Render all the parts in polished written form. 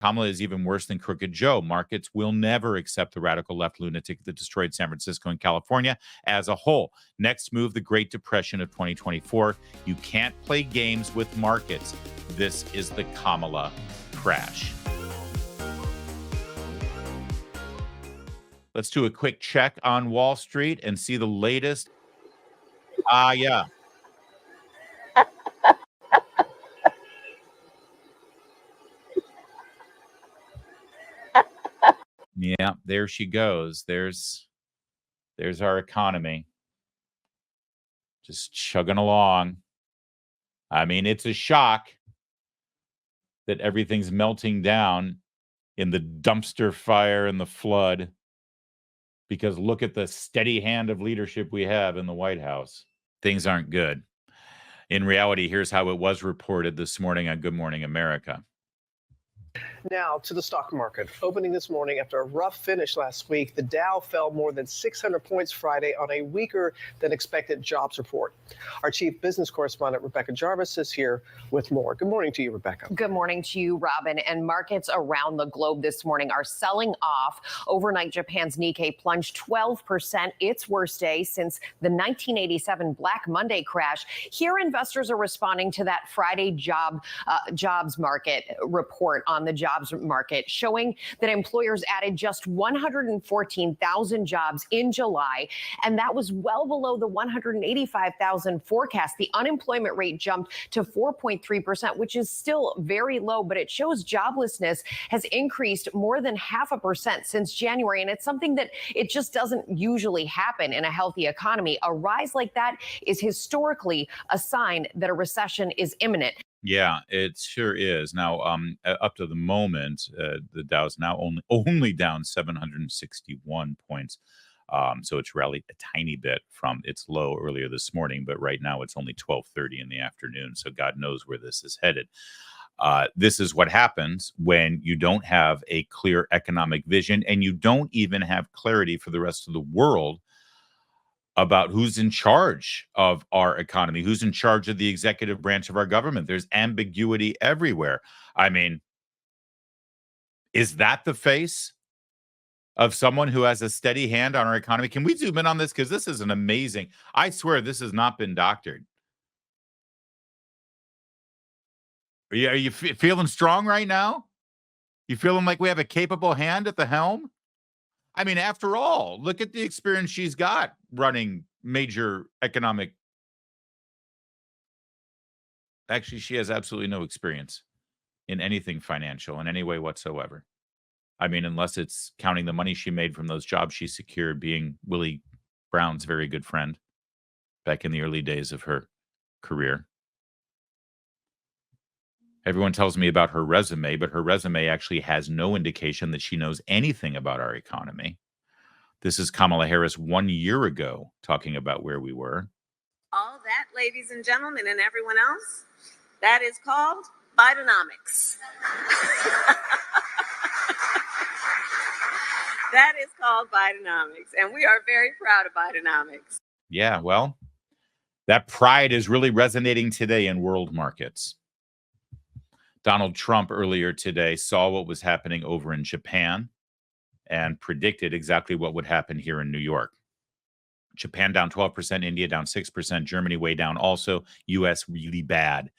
Kamala is even worse than Crooked Joe. Markets will never accept the radical left lunatic that destroyed San Francisco and California as a whole. Next move, the Great Depression of 2024. You can't play games with markets. This is the Kamala crash. Let's do a quick check on Wall Street and see the latest. Yeah. Yeah, there she goes. There's our economy. Just chugging along. I mean, it's a shock that everything's melting down in the dumpster fire and the flood, because look at the steady hand of leadership we have in the White House. Things aren't good. In reality, here's how it was reported this morning on Good Morning America. Now to the stock market. Opening this morning after a rough finish last week, the Dow fell more than 600 points Friday on a weaker than expected jobs report. Our chief business correspondent, Rebecca Jarvis, is here with more. Good morning to you, Rebecca. Good morning to you, Robin. And markets around the globe this morning are selling off. Overnight, Japan's Nikkei plunged 12%, its worst day since the 1987 Black Monday crash. Here, investors are responding to that Friday jobs market report on the jobs market, showing that employers added just 114,000 jobs in July, and that was well below the 185,000 forecast. The unemployment rate jumped to 4.3%, which is still very low, but it shows joblessness has increased more than 0.5% since January, and it's something that it just doesn't usually happen in a healthy economy. A rise like that is historically a sign that a recession is imminent. Yeah, it sure is. Now, up to the moment, the Dow's now only down 761 points. So it's rallied a tiny bit from its low earlier this morning, but right now it's only 12:30 in the afternoon. So God knows where this is headed. This is what happens when you don't have a clear economic vision and you don't even have clarity for the rest of the world about who's in charge of our economy, who's in charge of the executive branch of our government. There's ambiguity everywhere. I mean, is that the face of someone who has a steady hand on our economy? Can we zoom in on this? Because this is an amazing, I swear this has not been doctored. Are you feeling strong right now? You feeling like we have a capable hand at the helm? I mean, after all, look at the experience she's got running major economic. Actually, she has absolutely no experience in anything financial in any way whatsoever. I mean, unless it's counting the money she made from those jobs she secured being Willie Brown's very good friend back in the early days of her career. Everyone tells me about her resume, but her resume actually has no indication that she knows anything about our economy. This is Kamala Harris 1 year ago talking about where we were. All that, ladies and gentlemen, and everyone else, that is called Bidenomics. That is called Bidenomics, and we are very proud of Bidenomics. Yeah, well, that pride is really resonating today in world markets. Donald Trump earlier today saw what was happening over in Japan and predicted exactly what would happen here in New York. Japan down 12%, India down 6%, Germany way down also, US really bad.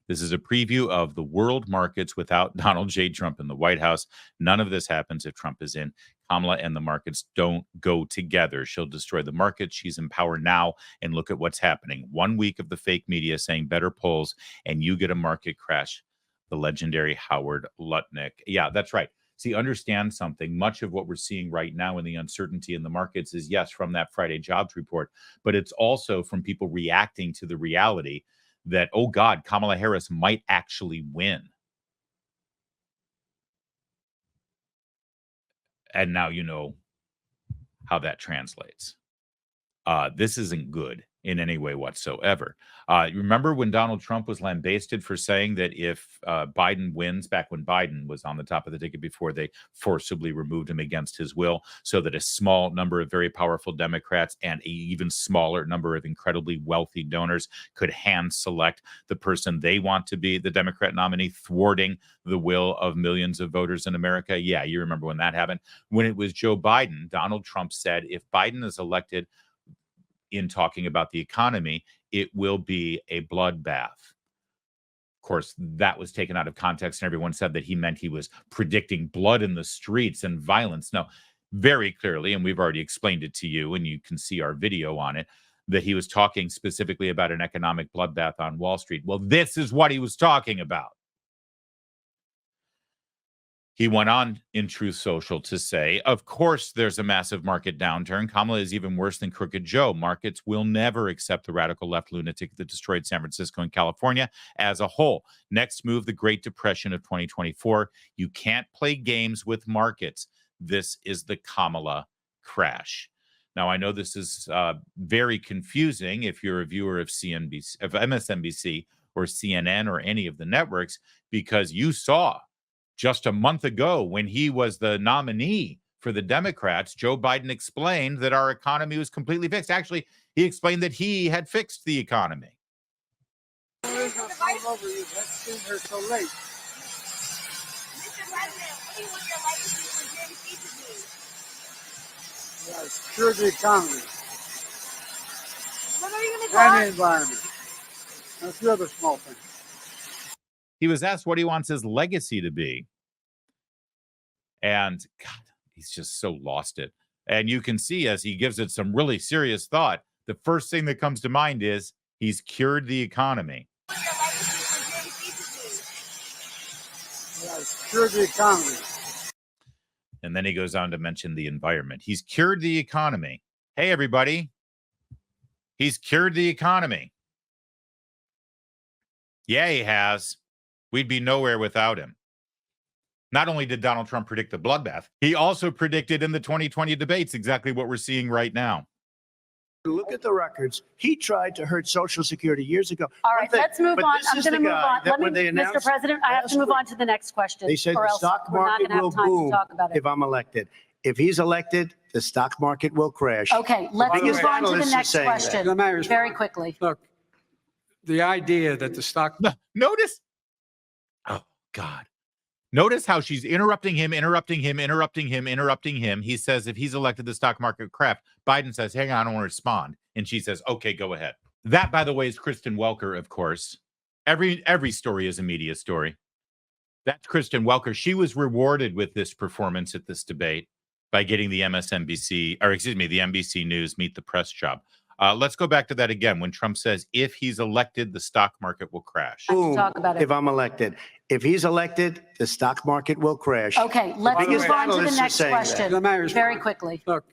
This is a preview of the world markets without Donald J. Trump in the White House. None of this happens if Trump is in. Kamala and the markets don't go together. She'll destroy the markets. She's in power now. And look at what's happening. 1 week of the fake media saying better polls, and you get a market crash. The legendary Howard Lutnick. Yeah, that's right. See, understand something. Much of what we're seeing right now in the uncertainty in the markets is, yes, from that Friday jobs report, but it's also from people reacting to the reality that, oh God, Kamala Harris might actually win. And now you know how that translates. This isn't good. in any way whatsoever. Remember when Donald Trump was lambasted for saying that if Biden wins, back when Biden was on the top of the ticket before they forcibly removed him against his will, so that a small number of very powerful Democrats and an even smaller number of incredibly wealthy donors could hand select the person they want to be the Democrat nominee, thwarting the will of millions of voters in America. Yeah, you remember when that happened. When it was Joe Biden, Donald Trump said if Biden is elected, in talking about the economy, it will be a bloodbath. Of course, that was taken out of context, and everyone said that he meant he was predicting blood in the streets and violence. No, very clearly, and we've already explained it to you, and you can see our video on it, that he was talking specifically about an economic bloodbath on Wall Street. Well, this is what he was talking about. He went on in Truth Social to say, of course, there's a massive market downturn. Kamala is even worse than Crooked Joe. Markets will never accept the radical left lunatic that destroyed San Francisco and California as a whole. Next move, the Great Depression of 2024. You can't play games with markets. This is the Kamala crash. Now, I know this is very confusing if you're a viewer of CNBC, of MSNBC or CNN or any of the networks, because you saw just a month ago, when he was the nominee for the Democrats, Joe Biden explained that our economy was completely fixed. Actually, he explained that he had fixed the economy. Mr. President, what do you want your legacy for Gen Z to be? Secure the economy When are you going to and go? the environment. And a few other small things. He was asked what he wants his legacy to be. And God, he's just so lost it. And you can see as he gives it some really serious thought, the first thing that comes to mind is he's cured the economy. What do you want your legacy for Gen Z to be? Secure the economy. And then he goes on to mention the environment. He's cured the economy. Hey, everybody. He's cured the economy. Yeah, he has. We'd be nowhere without him. Not only did Donald Trump predict the bloodbath, he also predicted in the 2020 debates exactly what we're seeing right now. Look at the records. He tried to hurt Social Security years ago. All right, let's move on. I'm going to move on. Mr. President, I have to move on to the next question. They said or the else stock we're not market gonna will have time to boom talk about it. if I'm elected. If he's elected, the stock market will crash. Okay, let's biggest move on to the analysts are next saying that. question Let me respond. very quickly. Look, the idea that the stock Notice. Oh, God. Notice how she's interrupting him. He says if he's elected, the stock market crap. Biden says, hang on, I don't want to respond. And she says, okay, go ahead. That, by the way, is Kristen Welker, of course. Every story is a media story. That's Kristen Welker. She was rewarded with this performance at this debate by getting the the NBC News Meet the Press job. Let's go back to that again. When Trump says, if he's elected, the stock market will crash. I have to Boom talk about it. if I'm elected. If he's elected, the stock market will crash. Okay, let's biggest move on to the analysts are next saying that. question Let me respond. very quickly. Look,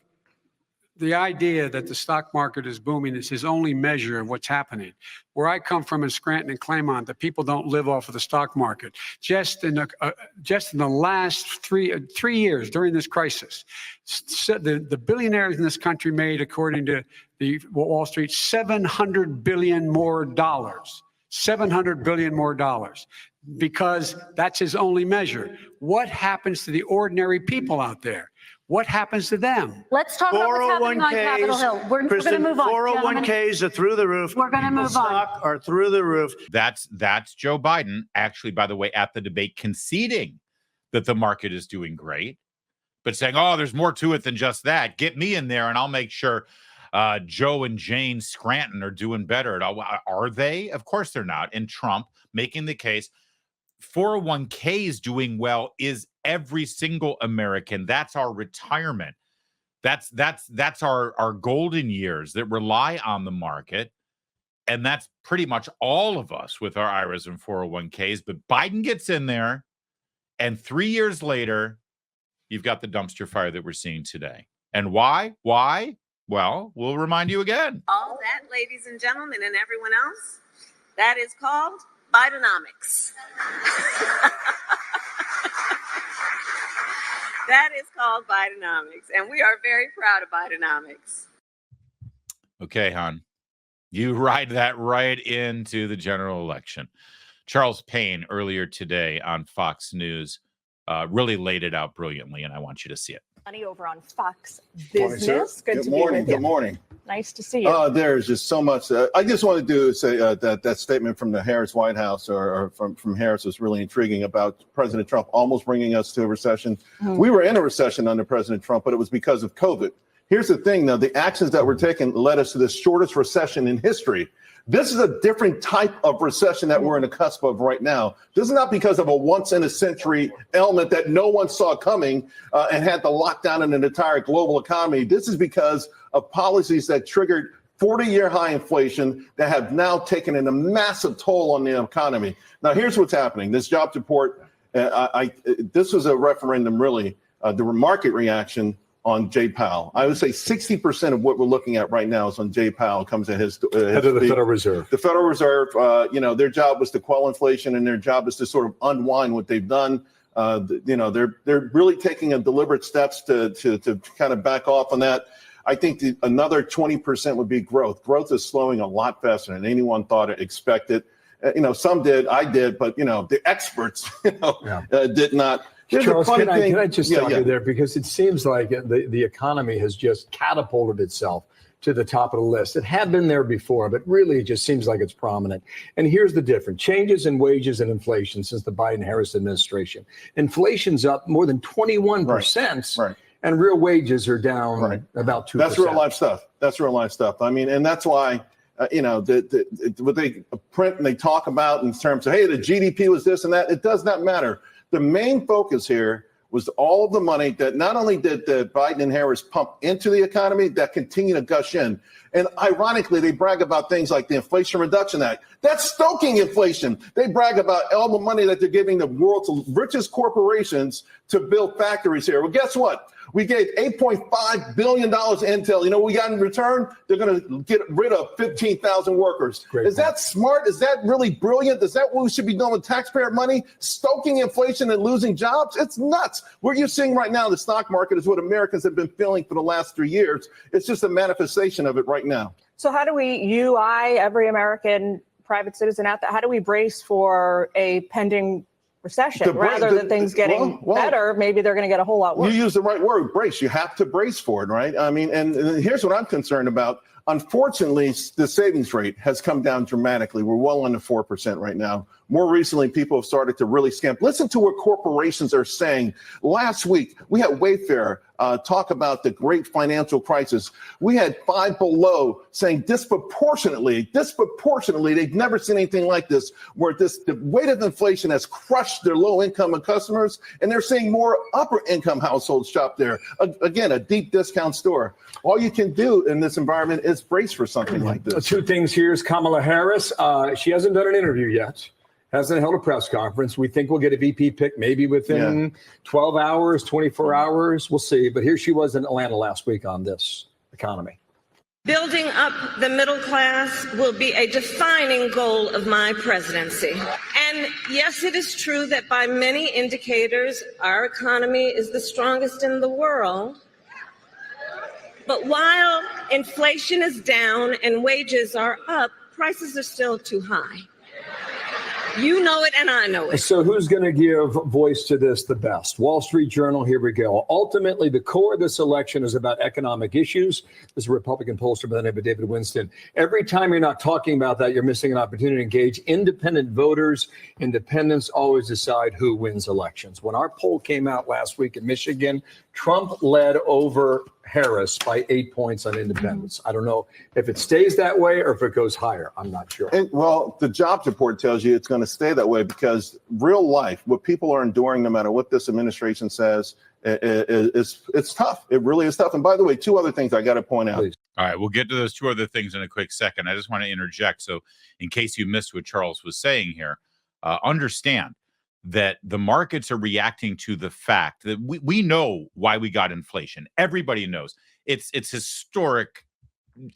the idea that the stock market is booming is his only measure of what's happening. Where I come from in Scranton and Claymont, the people don't live off of the stock market. Just in the last three years during this crisis, the billionaires in this country made, according to the Wall Street, $700 billion more dollars. $700 billion more dollars, because that's his only measure. What happens to the ordinary people out there? What happens to them? Let's talk about what's happening on Capitol Hill. We're going to move on. 401ks are through the roof. We're gonna People's move on. stock are through the roof. That's Joe Biden, actually, by the way, at the debate conceding that the market is doing great, but saying, oh, there's more to it than just that. Get me in there and I'll make sure Joe and Jane Scranton are doing better. Are they? Of course they're not. And Trump making the case 401ks doing well is every single American. That's our retirement. That's our golden years that rely on the market. And that's pretty much all of us with our IRAs and 401ks. But Biden gets in there, and 3 years later, you've got the dumpster fire that we're seeing today. And why? Why? Well, we'll remind you again. All that, ladies and gentlemen, and everyone else, that is called Bidenomics. That is called Bidenomics, and we are very proud of Bidenomics. Okay, hon. You ride that right into the general election. Charles Payne earlier today on Fox News really laid it out brilliantly, and I want you to see it. Over on Fox Morning, Business. sir. Good Good to morning. be with you. Good morning. Nice to see you. There's just so much. I just want to do say that statement from the Harris White House or from Harris was really intriguing about President Trump almost bringing us to a recession. We were in a recession under President Trump, but it was because of COVID. Here's the thing, though. The actions that were taken led us to the shortest recession in history. This is a different type of recession that we're in the cusp of right now. This is not because of a once-in-a-century element that no one saw coming and had to lock down an entire global economy. This is because of policies that triggered 40-year high inflation that have now taken a massive toll on the economy. Now, here's what's happening. This jobs report, this was a referendum, really, the market reaction on Jay Powell. I would say 60% of what we're looking at right now is on Jay Powell. Comes at his head of the Federal Reserve. The Federal Reserve, their job was to quell inflation, and their job is to sort of unwind what they've done. They're really taking a deliberate steps to kind of back off on that. I think another 20% would be growth. Growth is slowing a lot faster than anyone thought it expected. Some did, I did, but the experts, did not. Charles, can I just stop you there, because it seems like the economy has just catapulted itself to the top of the list. It had been there before, but really it just seems like it's prominent. And here's the difference. Changes in wages and inflation since the Biden-Harris administration. Inflation's up more than 21%, right. And real wages are down about 2%. That's real life stuff. That's real life stuff. I mean, and that's why, what they print and they talk about in terms of, hey, the GDP was this and that, it does not matter. The main focus here was all of the money that not only did Biden and Harris pump into the economy, that continue to gush in. And ironically, they brag about things like the Inflation Reduction Act. That's stoking inflation. They brag about all the money that they're giving the world's richest corporations to build factories here. Well, guess what? We gave $8.5 billion in Intel. You know what we got in return? They're going to get rid of 15,000 workers. Is that smart? Is that really brilliant? Is that what we should be doing with taxpayer money? Stoking inflation and losing jobs? It's nuts. What you're seeing right now in the stock market is what Americans have been feeling for the last 3 years. It's just a manifestation of it right now. So how do we, every American private citizen out there, how do we brace for a pending recession rather than things getting better? Maybe they're going to get a whole lot worse. You use the right word, brace. You have to brace for it, right? I mean, and here's what I'm concerned about. Unfortunately, the savings rate has come down dramatically. We're well under 4% right now. More recently, people have started to really scamp. Listen to what corporations are saying. Last week, we had Wayfair talk about the great financial crisis. We had Five Below saying disproportionately, they've never seen anything like this, where the weight of inflation has crushed their low-income customers, and they're seeing more upper-income households shop there. Again, a deep discount store. All you can do in this environment is brace for something like this. Two things here is Kamala Harris. She hasn't done an interview yet. Hasn't held a press conference. We think we'll get a VP pick maybe within 12 hours, 24 hours. We'll see. But here she was in Atlanta last week on this economy. Building up the middle class will be a defining goal of my presidency. And yes, it is true that by many indicators, our economy is the strongest in the world. But while inflation is down and wages are up, prices are still too high. You know it and I know it. So who's going to give voice to this the best? Wall Street Journal, here we go. Ultimately, the core of this election is about economic issues. This is a Republican pollster by the name of David Winston. Every time you're not talking about that, you're missing an opportunity to engage independent voters. Independents always decide who wins elections. When our poll came out last week in Michigan, Trump led over Harris by 8 points on independents. I don't know if it stays that way or if it goes higher. I'm not sure. Well, the jobs report tells you it's going to stay that way because real life, what people are enduring, no matter what this administration says, it's tough. It really is tough. And by the way, two other things I got to point out. Please. All right, we'll get to those two other things in a quick second. I just want to interject. So in case you missed what Charles was saying here, understand that the markets are reacting to the fact that we know why we got inflation. Everybody knows it's historic.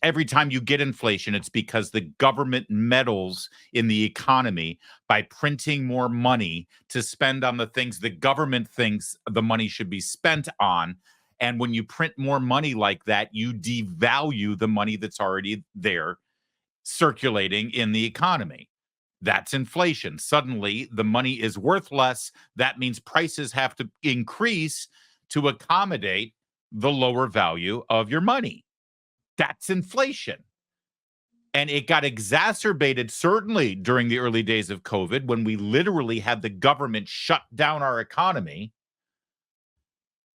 Every time you get inflation, it's because the government meddles in the economy by printing more money to spend on the things the government thinks the money should be spent on. And when you print more money like that, you devalue the money that's already there. circulating in the economy. That's inflation. Suddenly, the money is worth less. That means prices have to increase to accommodate the lower value of your money. That's inflation. And it got exacerbated, certainly during the early days of COVID, when we literally had the government shut down our economy.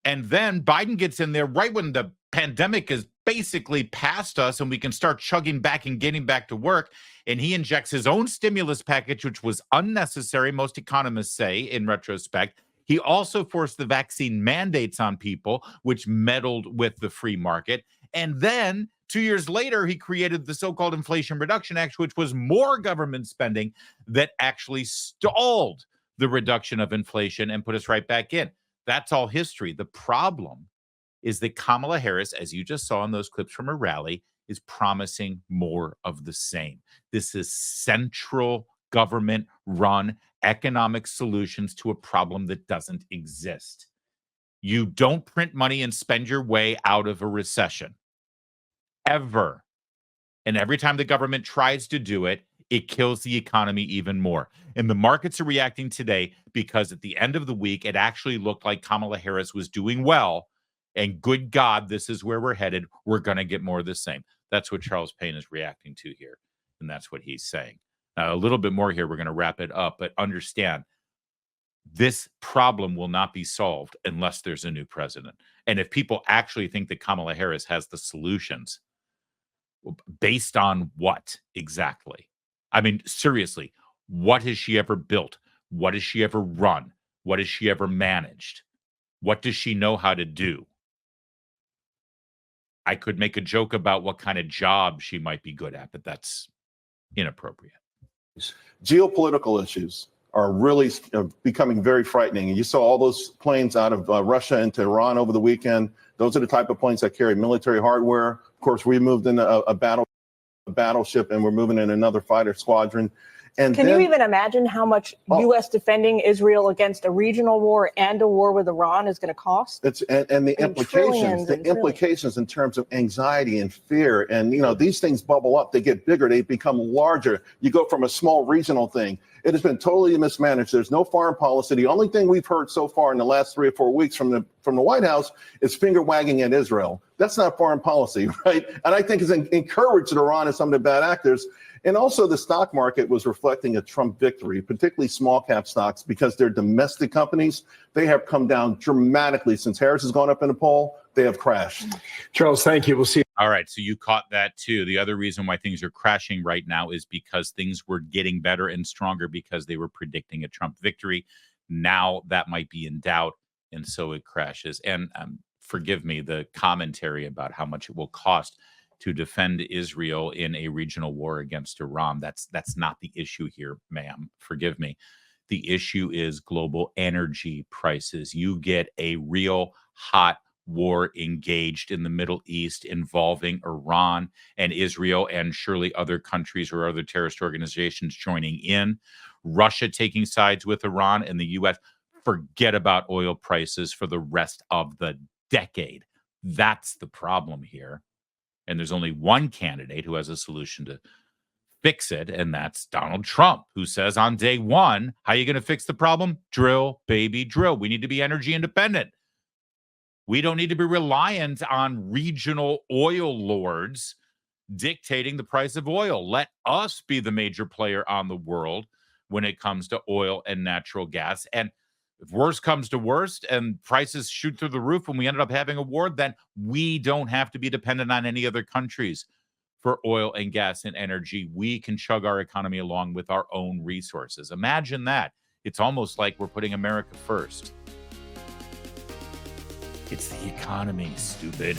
And then Biden gets in there right when the pandemic is basically past us and we can start chugging back and getting back to work. And he injects his own stimulus package, which was unnecessary, most economists say in retrospect. He also forced the vaccine mandates on people, which meddled with the free market. And then 2 years later, he created the so-called Inflation Reduction Act, which was more government spending that actually stalled the reduction of inflation and put us right back in. That's all history. The problem is that Kamala Harris, as you just saw in those clips from her rally, is promising more of the same. This is central government-run economic solutions to a problem that doesn't exist. You don't print money and spend your way out of a recession. Ever. And every time the government tries to do it, it kills the economy even more. And the markets are reacting today because at the end of the week, it actually looked like Kamala Harris was doing well. And good God, this is where we're headed. We're going to get more of the same. That's what Charles Payne is reacting to here. And that's what he's saying. Now, a little bit more here. We're going to wrap it up. But understand, this problem will not be solved unless there's a new president. And if people actually think that Kamala Harris has the solutions, based on what exactly? I mean, seriously, what has she ever built? What has she ever run? What has she ever managed? What does she know how to do? I could make a joke about what kind of job she might be good at, but that's inappropriate. Geopolitical issues are really becoming very frightening. And you saw all those planes out of Russia into Iran over the weekend. Those are the type of planes that carry military hardware. Of course, we moved in a battleship, and we're moving in another fighter squadron. And Can you even imagine how much U.S. defending Israel against a regional war and a war with Iran is going to cost? And the implications in terms of anxiety and fear. And, you know, these things bubble up. They get bigger. They become larger. You go from a small regional thing. It has been totally mismanaged. There's no foreign policy. The only thing we've heard so far in the last 3 or 4 weeks from the White House is finger wagging at Israel. That's not foreign policy, right? And I think it's encouraged Iran and some of the bad actors. And also the stock market was reflecting a Trump victory, particularly small cap stocks, because they're domestic companies. They have come down dramatically since Harris has gone up in the poll. They have crashed. Charles, thank you. We'll see you. All right. So you caught that too. The other reason why things are crashing right now is because things were getting better and stronger because they were predicting a Trump victory. Now that might be in doubt. And so it crashes. And forgive me, the commentary about how much it will cost to defend Israel in a regional war against Iran. That's not the issue here, ma'am. Forgive me. The issue is global energy prices. You get a real hot war engaged in the Middle East involving Iran and Israel and surely other countries or other terrorist organizations joining in. Russia taking sides with Iran and the U.S. Forget about oil prices for the rest of the decade. That's the problem here. And there's only one candidate who has a solution to fix it, and that's Donald Trump, who says on day one, how are you going to fix the problem? Drill, baby, drill. We need to be energy independent. We don't need to be reliant on regional oil lords dictating the price of oil. Let us be the major player on the world when it comes to oil and natural gas. And if worst comes to worst and prices shoot through the roof and we ended up having a war, then we don't have to be dependent on any other countries for oil and gas and energy. We can chug our economy along with our own resources. Imagine that. It's almost like we're putting America first. It's the economy, stupid.